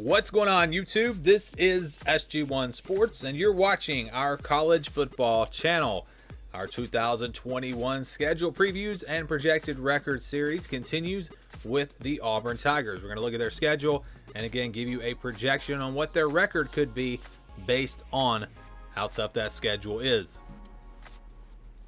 What's going on, YouTube? This is SG1 Sports, and you're watching our college football channel. Our 2021 schedule previews and projected record series continues with the Auburn Tigers. We're going to look at their schedule and again give you a projection on what their record could be based on how tough that schedule is.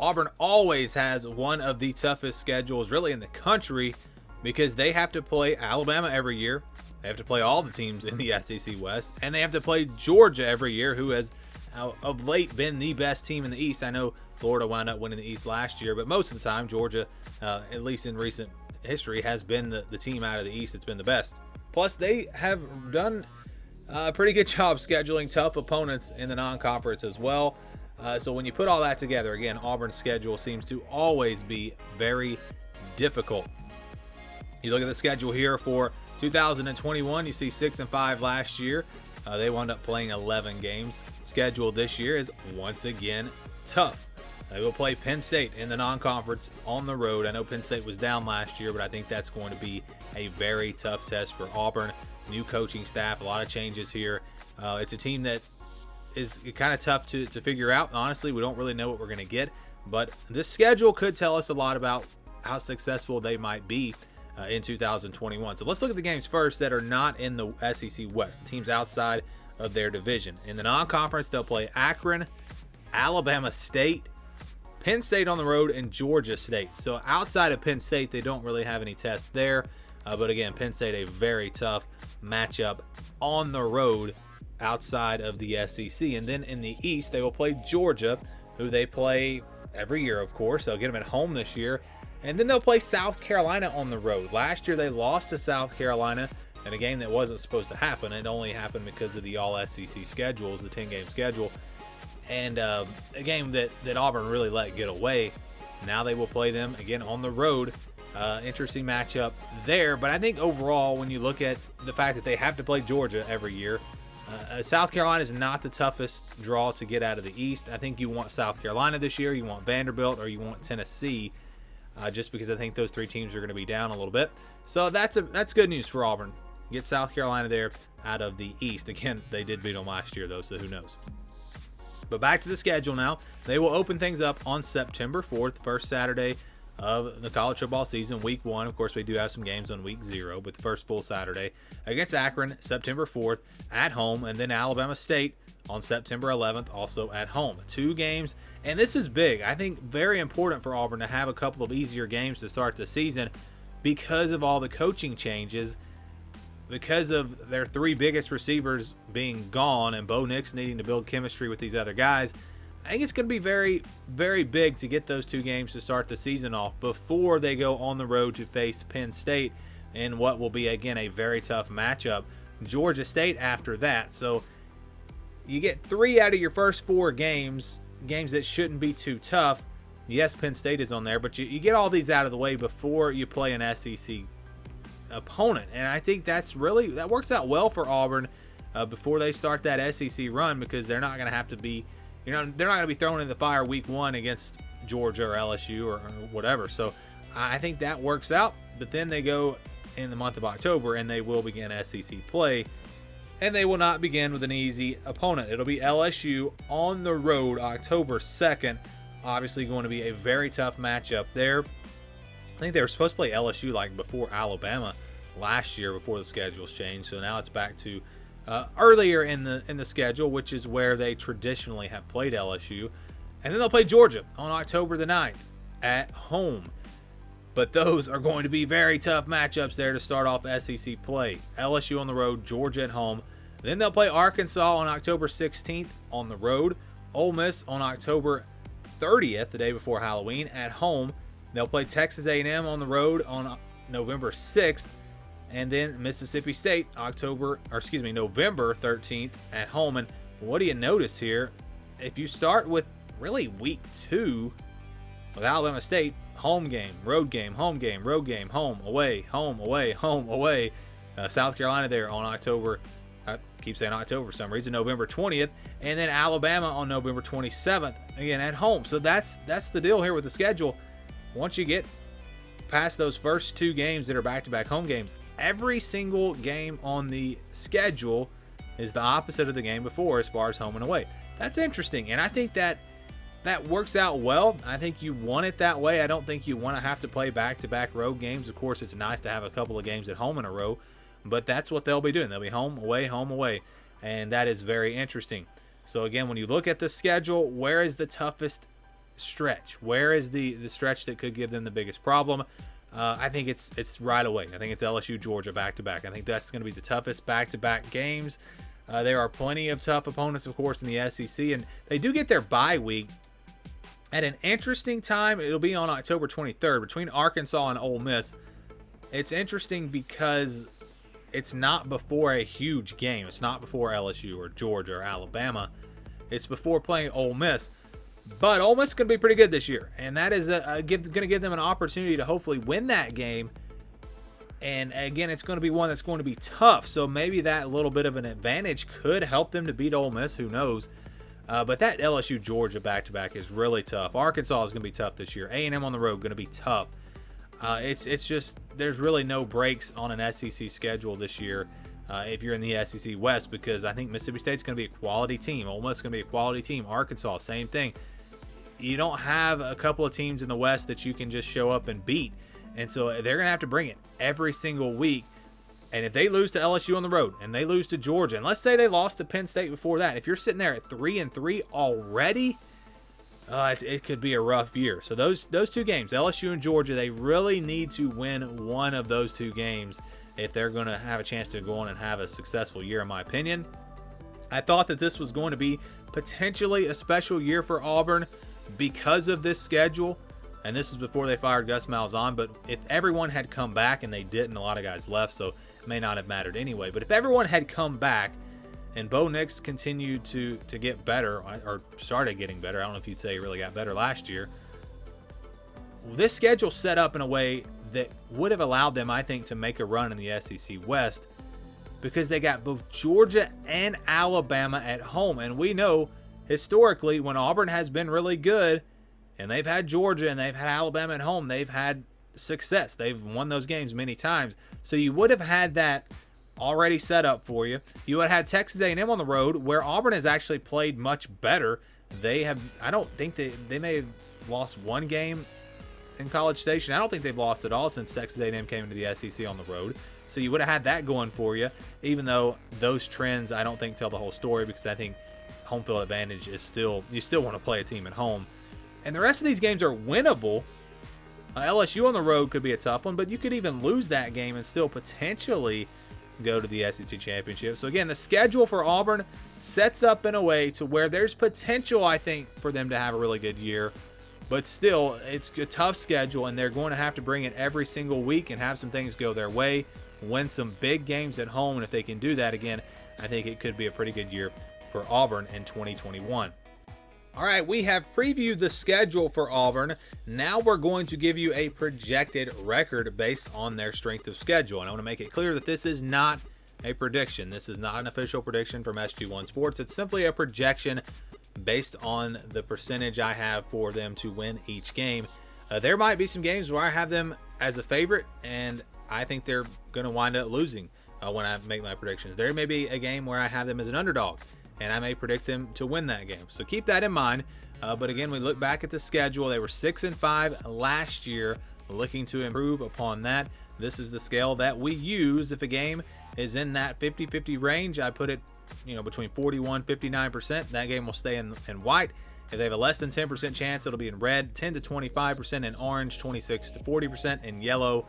Auburn always has one of the toughest schedules really in the country because they have to play Alabama every year. They have to play all the teams in the SEC West, and they have to play Georgia every year, who has of late been the best team in the East. I know Florida wound up winning the East last year, but most of the time Georgia, at least in recent history, has been the team out of the East that's been the best. Plus, they have done a pretty good job scheduling tough opponents in the non-conference as well. So when you put all that together, again, Auburn's schedule seems to always be very difficult. You look at the schedule here for 2021, you see 6-5 last year. They wound up playing 11 games. Schedule this year is once again tough. They will play Penn State in the non-conference on the road. I know Penn State was down last year, but I think that's going to be a very tough test for Auburn. New coaching staff, a lot of changes here. It's a team that is kind of tough to figure out. Honestly, we don't really know what we're going to get, but this schedule could tell us a lot about how successful they might be in 2021. So let's look at the games first that are not in the SEC West, the teams outside of their division. In the non-conference, they'll play Akron, Alabama State, Penn State on the road, and Georgia State. So outside of Penn State, they don't really have any tests there. But again, Penn State, a very tough matchup on the road outside of the SEC. And then in the East, they will play Georgia, who they play every year, of course. They'll get them at home this year. And then they'll play South Carolina on the road. Last year, they lost to South Carolina in a game that wasn't supposed to happen. It only happened because of the all-SEC schedules, the 10-game schedule. And a game that Auburn really let get away. Now they will play them again on the road. Interesting matchup there. But I think overall, when you look at the fact that they have to play Georgia every year, South Carolina is not the toughest draw to get out of the East. I think you want South Carolina this year, you want Vanderbilt, or you want Tennessee. Just because I think those three teams are going to be down a little bit. So that's good news for Auburn. Get South Carolina there out of the East. Again, they did beat them last year, though, so who knows. But back to the schedule now. They will open things up on September 4th, first Saturday of the college football season, week 1. Of course, we do have some games on week 0, but the first full Saturday against Akron, September 4th, at home, and then Alabama State on September 11th, also at home. 2 games, and this is big. I think very important for Auburn to have a couple of easier games to start the season because of all the coaching changes, because of their 3 biggest receivers being gone and Bo Nix needing to build chemistry with these other guys. I think it's going to be very, very big to get those 2 games to start the season off before they go on the road to face Penn State in what will be, again, a very tough matchup. Georgia State after that. So you get 3 out of your first 4 games that shouldn't be too tough. Yes, Penn State is on there, but you get all these out of the way before you play an SEC opponent. And I think that works out well for Auburn before they start that SEC run, because they're not going to have to be, they're not going to be thrown in the fire week 1 against Georgia or LSU or whatever. So I think that works out. But then they go in the month of October and they will begin SEC play. And they will not begin with an easy opponent. It'll be LSU on the road October 2nd. Obviously going to be a very tough matchup there. I think they were supposed to play LSU like before Alabama last year before the schedules changed. So now it's back to earlier in the schedule, which is where they traditionally have played LSU. And then they'll play Georgia on October the 9th at home. But those are going to be very tough matchups there to start off SEC play. LSU on the road, Georgia at home. Then they'll play Arkansas on October 16th on the road. Ole Miss on October 30th, the day before Halloween, at home. They'll play Texas A&M on the road on November 6th. And then Mississippi State, November 13th at home. And what do you notice here? If you start with really week 2 with Alabama State, home game, road game, home game, road game, home, away, home, away, home, away. South Carolina there on October, I keep saying October for some reason, November 20th. And then Alabama on November 27th, again at home. So that's the deal here with the schedule. Once you get past those first 2 games that are back-to-back home games, every single game on the schedule is the opposite of the game before as far as home and away. That's interesting, and I think that works out well. I think you want it that way. I don't think you want to have to play back-to-back road games. Of course, it's nice to have a couple of games at home in a row, but that's what they'll be doing. They'll be home, away, and that is very interesting. So again, when you look at the schedule, where is the toughest stretch? Where is the stretch that could give them the biggest problem? I think it's right away. I think it's LSU, Georgia back-to-back. I think that's going to be the toughest back-to-back games. There are plenty of tough opponents, of course, in the SEC, and they do get their bye week at an interesting time. It'll be on October 23rd between Arkansas and Ole Miss. It's interesting because it's not before a huge game. It's not before LSU or Georgia or Alabama. It's before playing Ole Miss. But Ole Miss is going to be pretty good this year, and that is going to give them an opportunity to hopefully win that game. And again, it's going to be one that's going to be tough, so maybe that little bit of an advantage could help them to beat Ole Miss. Who knows? But that LSU Georgia back-to-back is really tough. Arkansas is going to be tough this year. A&M on the road going to be tough. It's just there's really no breaks on an SEC schedule this year if you're in the SEC West, because I think Mississippi State's going to be a quality team. Ole Miss is going to be a quality team. Arkansas, same thing. You don't have a couple of teams in the West that you can just show up and beat. And so they're going to have to bring it every single week. And if they lose to LSU on the road and they lose to Georgia, and let's say they lost to Penn State before that, if you're sitting there at 3-3 already, it could be a rough year. So those 2 games, LSU and Georgia, they really need to win one of those 2 games if they're going to have a chance to go on and have a successful year, in my opinion. I thought that this was going to be potentially a special year for Auburn because of this schedule. And this was before they fired Gus Malzahn. But if everyone had come back, and they didn't, a lot of guys left, so it may not have mattered anyway. But if everyone had come back and Bo Nix continued to get better, or started getting better, I don't know if you'd say he really got better last year, this schedule set up in a way that would have allowed them, I think, to make a run in the SEC West, because they got both Georgia and Alabama at home. And we know historically when Auburn has been really good, and they've had Georgia and they've had Alabama at home, they've had success. They've won those games many times. So you would have had that already set up for you. You would have had Texas A&M on the road, where Auburn has actually played much better. I don't think they may have lost 1 game in College Station. I don't think they've lost at all since Texas A&M came into the SEC on the road. So you would have had that going for you, even though those trends I don't think tell the whole story, because I think home field advantage is you still want to play a team at home. And the rest of these games are winnable. LSU on the road could be a tough one, but you could even lose that game and still potentially go to the SEC Championship. So again, the schedule for Auburn sets up in a way to where there's potential, I think, for them to have a really good year. But still, it's a tough schedule, and they're going to have to bring it every single week and have some things go their way, win some big games at home. And if they can do that again, I think it could be a pretty good year for Auburn in 2021. All right, we have previewed the schedule for Auburn. Now we're going to give you a projected record based on their strength of schedule. And I want to make it clear that this is not a prediction. This is not an official prediction from SG1 Sports. It's simply a projection based on the percentage I have for them to win each game. There might be some games where I have them as a favorite, and I think they're going to wind up losing when I make my predictions. There may be a game where I have them as an underdog, and I may predict them to win that game. So keep that in mind. But again, we look back at the schedule. They were 6-5 last year, looking to improve upon that. This is the scale that we use. If a game is in that 50-50 range, I put it between 41-59%. That game will stay in white. If they have a less than 10% chance, it'll be in red. 10-25% in orange. 26-40% in yellow.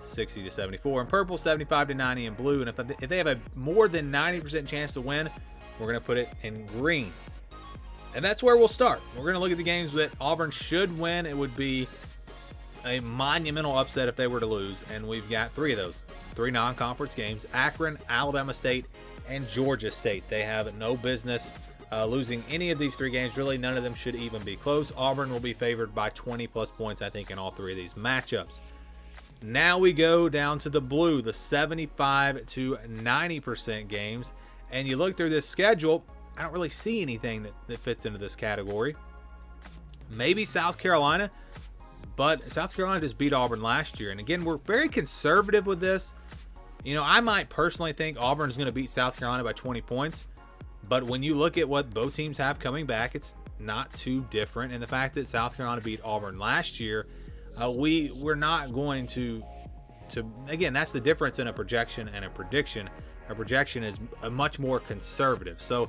60-74 in purple. 75-90 in blue. And if they have a more than 90% chance to win, we're going to put it in green. And that's where we'll start. We're going to look at the games that Auburn should win. It would be a monumental upset if they were to lose. And we've got 3 of those. 3 non-conference games: Akron, Alabama State, and Georgia State. They have no business losing any of these 3 games. Really, none of them should even be close. Auburn will be favored by 20-plus points, I think, in all 3 of these matchups. Now we go down to the blue, the 75-90% games. And you look through this schedule, I don't really see anything that fits into this category. Maybe South Carolina, but South Carolina just beat Auburn last year. And again, we're very conservative with this. I might personally think Auburn's going to beat South Carolina by 20 points. But when you look at what both teams have coming back, it's not too different. And the fact that South Carolina beat Auburn last year, we're not going to again, that's the difference in a projection and a prediction. A projection is a much more conservative. So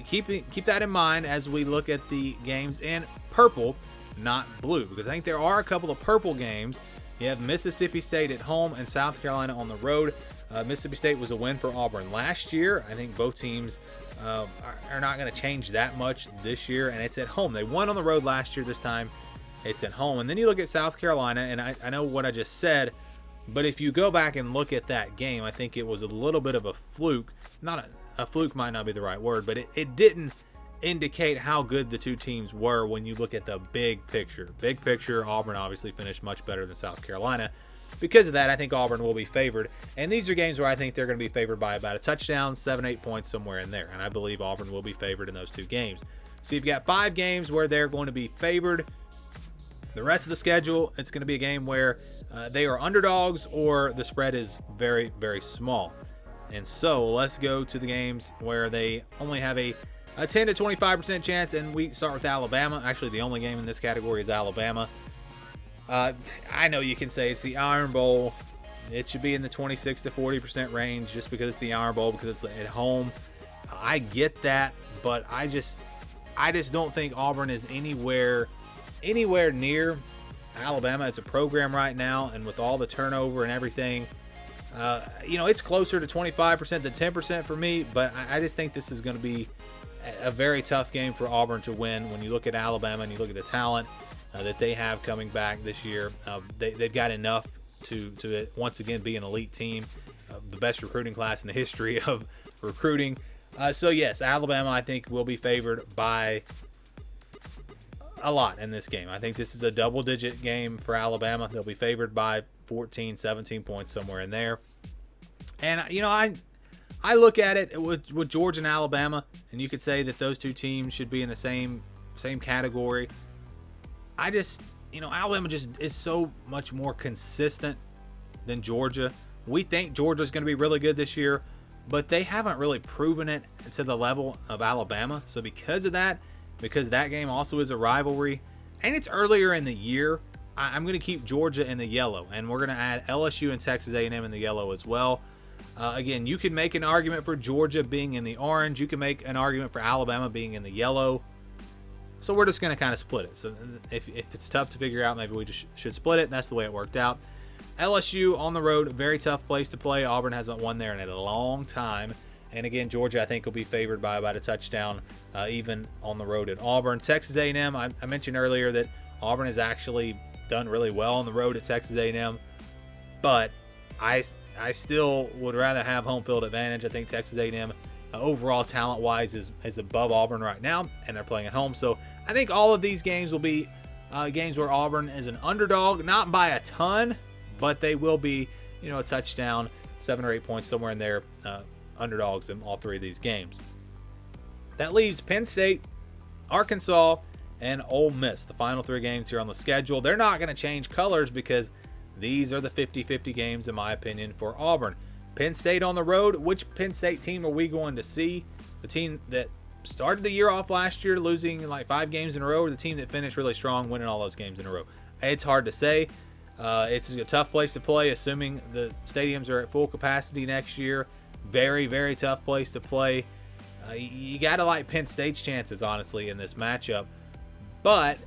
keep that in mind as we look at the games in purple, not blue, because I think there are a couple of purple games. You have Mississippi State at home and South Carolina on the road. Mississippi State was a win for Auburn last year. I think both teams are not going to change that much this year, and it's at home. They won on the road last year. This time it's at home. And then you look at South Carolina, and I know what I just said, but if you go back and look at that game, I think it was a little bit of a fluke. Not a fluke might not be the right word, but it didn't indicate how good the two teams were when you look at the big picture. Big picture, Auburn obviously finished much better than South Carolina. Because of that, I think Auburn will be favored. And these are games where I think they're going to be favored by about a touchdown, 7-8 points, somewhere in there. And I believe Auburn will be favored in those two games. So you've got 5 games where they're going to be favored. The rest of the schedule, it's going to be a game where they are underdogs or the spread is very, very small. And so let's go to the games where they only have a 10 to 25% chance, and we start with Alabama. Actually, the only game in this category is Alabama. I know you can say it's the Iron Bowl. It should be in the 26 to 40% range just because it's the Iron Bowl, because it's at home. I get that, but I just don't think Auburn is anywhere near Alabama as a program right now, and with all the turnover and everything. It's closer to 25% than 10% for me, but I just think this is going to be a very tough game for Auburn to win. When you look at Alabama and you look at the talent that they have coming back this year, they've got enough to once again be an elite team, the best recruiting class in the history of recruiting. So yes, Alabama I think will be favored by a lot in this game. I think this is a double-digit game for Alabama. They'll be favored by 14, 17 points, somewhere in there. And I look at it with Georgia and Alabama, and you could say that those two teams should be in the same category. Alabama just is so much more consistent than Georgia. We think Georgia's going to be really good this year, but they haven't really proven it to the level of Alabama. So because of that, because that game also is a rivalry, and it's earlier in the year, I'm going to keep Georgia in the yellow, and we're going to add LSU and Texas A&M in the yellow as well. Again, you can make an argument for Georgia being in the orange. You can make an argument for Alabama being in the yellow. So we're just going to kind of split it. So if it's tough to figure out, maybe we just should split it. And that's the way it worked out. LSU on the road, very tough place to play. Auburn hasn't won there in a long time. And again, Georgia, I think, will be favored by about a touchdown, even on the road at Auburn. Texas A&M, I mentioned earlier that Auburn has actually done really well on the road at Texas A&M. But I still would rather have home field advantage. I think Texas A&M, overall talent-wise, is above Auburn right now, and they're playing at home. So I think all of these games will be games where Auburn is an underdog, not by a ton, but they will be, a touchdown, 7 or 8 points, somewhere in there, underdogs in all 3 of these games. That leaves Penn State, Arkansas, and Ole Miss, the final 3 games here on the schedule. They're not going to change colors because these are the 50-50 games, in my opinion, for Auburn. Penn State on the road. Which Penn State team are we going to see? The team that started the year off last year losing like 5 games in a row, or the team that finished really strong winning all those games in a row? It's hard to say. It's a tough place to play, assuming the stadiums are at full capacity next year. Very, very tough place to play. You got to like Penn State's chances, honestly, in this matchup. But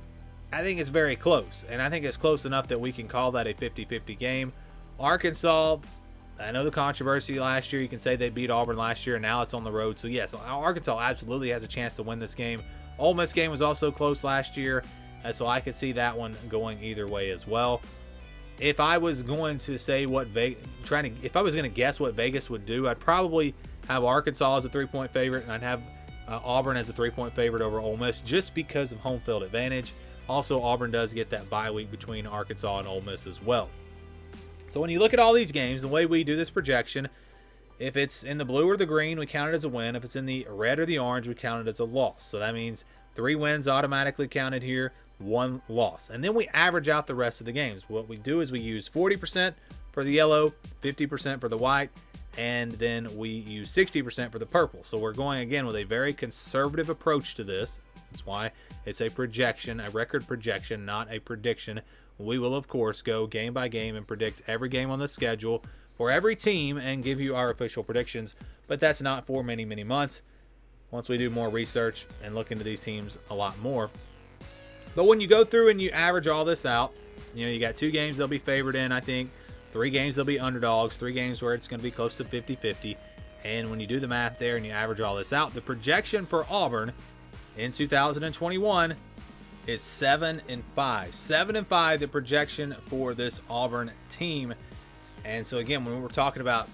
I think it's very close, and I think it's close enough that we can call that a 50-50 game. Arkansas, I know the controversy last year. You can say they beat Auburn last year, and now it's on the road. So, yes, Arkansas absolutely has a chance to win this game. Ole Miss game was also close last year, so I could see that one going either way as well. If I was going to say if I was going to guess what Vegas would do, I'd probably have Arkansas as a 3-point favorite, and I'd have Auburn as a 3-point favorite over Ole Miss just because of home field advantage. Also, Auburn does get that bye week between Arkansas and Ole Miss as well. So when you look at all these games, the way we do this projection, if it's in the blue or the green, we count it as a win. If it's in the red or the orange, we count it as a loss. So that means 3 wins automatically counted here, 1 loss. And then we average out the rest of the games. What we do is we use 40% for the yellow, 50% for the white, and then we use 60% for the purple. So we're going again with a very conservative approach to this. That's why it's a projection, a record projection, not a prediction. We will, of course, go game by game and predict every game on the schedule for every team and give you our official predictions. But that's not for many, many months once we do more research and look into these teams a lot more. But when you go through and you average all this out, you got 2 games they'll be favored in, I think. 3 games they'll be underdogs. 3 games where it's going to be close to 50-50. And when you do the math there and you average all this out, the projection for Auburn in 2021 is 7-5. 7-5, the projection for this Auburn team. And so again, when we're talking about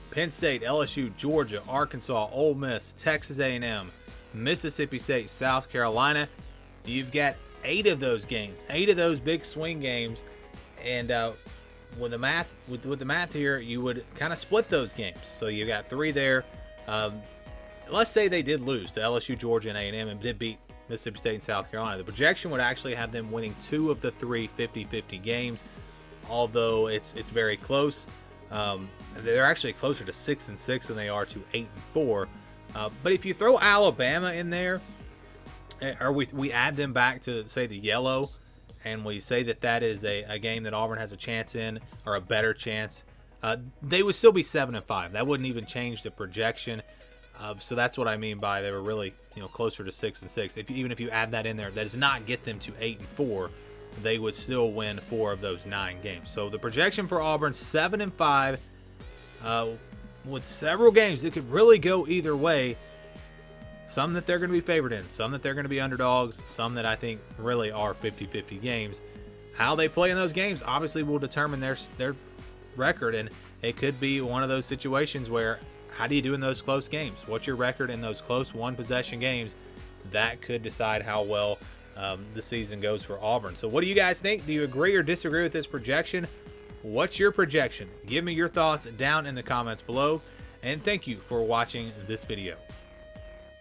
Penn State, LSU, Georgia, Arkansas, Ole Miss, Texas A&M, Mississippi State, South Carolina, you've got 8 of those games, 8 of those big swing games. And with the math here, you would kind of split those games. So you got 3 there. Let's say they did lose to LSU, Georgia, and A&M and did beat Mississippi State and South Carolina. The projection would actually have them winning 2 of the 3 50-50 games, although it's very close. They're actually closer to 6-6 than they are to 8-4. But if you throw Alabama in there, or we add them back to, say, the yellow, and we say that is a game that Auburn has a chance in, or a better chance, they would still be 7-5. That wouldn't even change the projection. So that's what I mean by they were really closer to 6-6. Even if you add that in there, that does not get them to 8-4. They would still win 4 of those 9 games. So the projection for Auburn, 7-5, with several games that could really go either way. Some that they're going to be favored in, some that they're going to be underdogs, some that I think really are 50-50 games. How they play in those games obviously will determine their record, and it could be one of those situations where, how do you do in those close games? What's your record in those close one-possession games? That could decide how well the season goes for Auburn. So what do you guys think? Do you agree or disagree with this projection? What's your projection? Give me your thoughts down in the comments below, and thank you for watching this video.